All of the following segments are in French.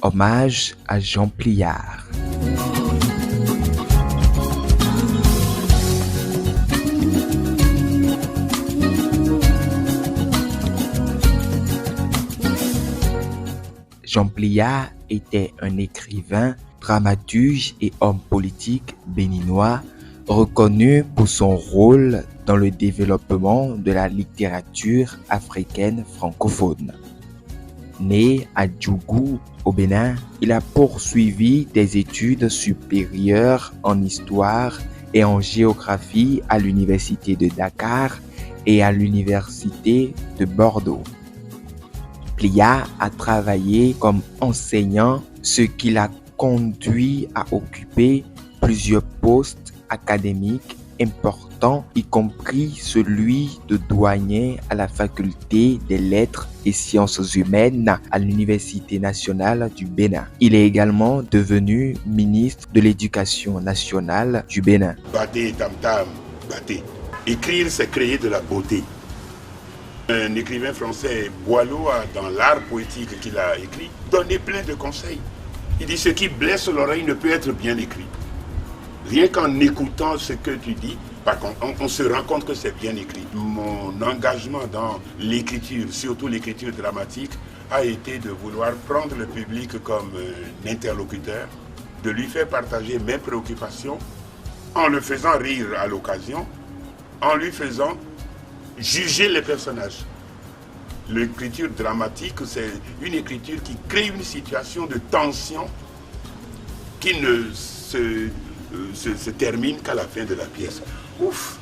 Hommage à Jean Pliard. Jean Pliard était un écrivain, dramaturge et homme politique béninois reconnu pour son rôle dans le développement de la littérature africaine francophone. Né à Djougou, au Bénin, il a poursuivi des études supérieures en histoire et en géographie à l'université de Dakar et à l'université de Bordeaux. Pliard a travaillé comme enseignant, ce qui l'a conduit à occuper plusieurs postes académiques importants, y compris celui de douanier à la faculté des lettres et sciences humaines à l'Université nationale du Bénin. Il est également devenu ministre de l'Éducation nationale du Bénin. Baté, tam tam, baté. Écrire, c'est créer de la beauté. Un écrivain français, Boileau, dans l'art poétique qu'il a écrit, donnait plein de conseils. Il dit, ce qui blesse l'oreille ne peut être bien écrit. Rien qu'en écoutant ce que tu dis, par contre, on se rend compte que c'est bien écrit. Mon engagement dans l'écriture, surtout l'écriture dramatique, a été de vouloir prendre le public comme un interlocuteur, de lui faire partager mes préoccupations, en le faisant rire à l'occasion, en lui faisant juger les personnages. L'écriture dramatique, c'est une écriture qui crée une situation de tension qui ne se termine qu'à la fin de la pièce. Ouf!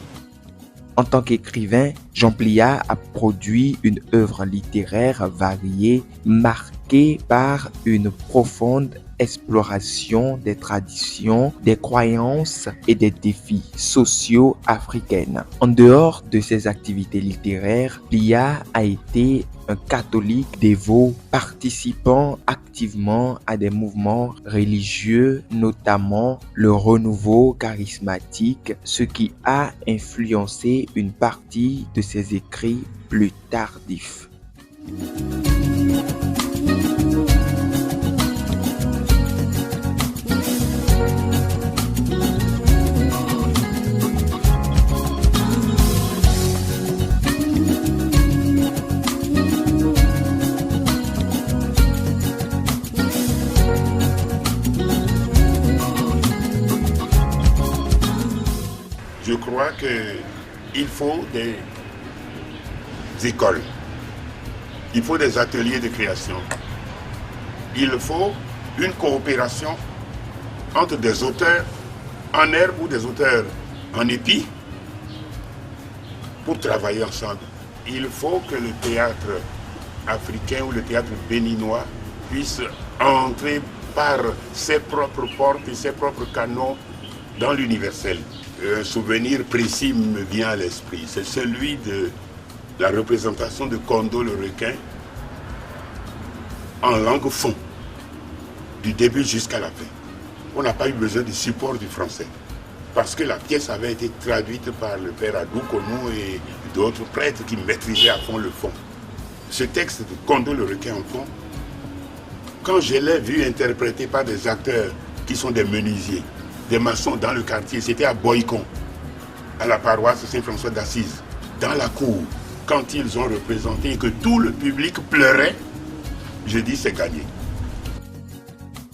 En tant qu'écrivain, Jean Pliard a produit une œuvre littéraire variée, marquée par une profonde exploration des traditions, des croyances et des défis sociaux africains. En dehors de ses activités littéraires, Pliard a été un catholique dévot participant activement à des mouvements religieux, notamment le renouveau charismatique, ce qui a influencé une partie de ses écrits plus tardifs. Je crois qu'il faut des écoles, il faut des ateliers de création, il faut une coopération entre des auteurs en herbe ou des auteurs en épi pour travailler ensemble. Il faut que le théâtre africain ou le théâtre béninois puisse entrer par ses propres portes et ses propres canaux dans l'universel. Un souvenir précis me vient à l'esprit, c'est celui de la représentation de Kondo le requin en langue fon, du début jusqu'à la fin. On n'a pas eu besoin du support du français, parce que la pièce avait été traduite par le père Adou Konou et d'autres prêtres qui maîtrisaient à fond le fond. Ce texte de Kondo le requin en fond, quand je l'ai vu interprété par des acteurs qui sont des menuisiers, des maçons dans le quartier, c'était à Boycon, à la paroisse Saint-François d'Assise, dans la cour, quand ils ont représenté et que tout le public pleurait, je dis c'est gagné.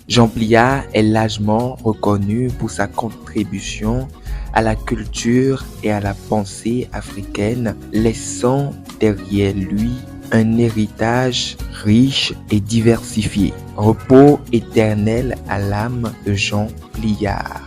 Jean Pliard est largement reconnu pour sa contribution à la culture et à la pensée africaine, laissant derrière lui un héritage riche et diversifié. Repos éternel à l'âme de Jean Pliard.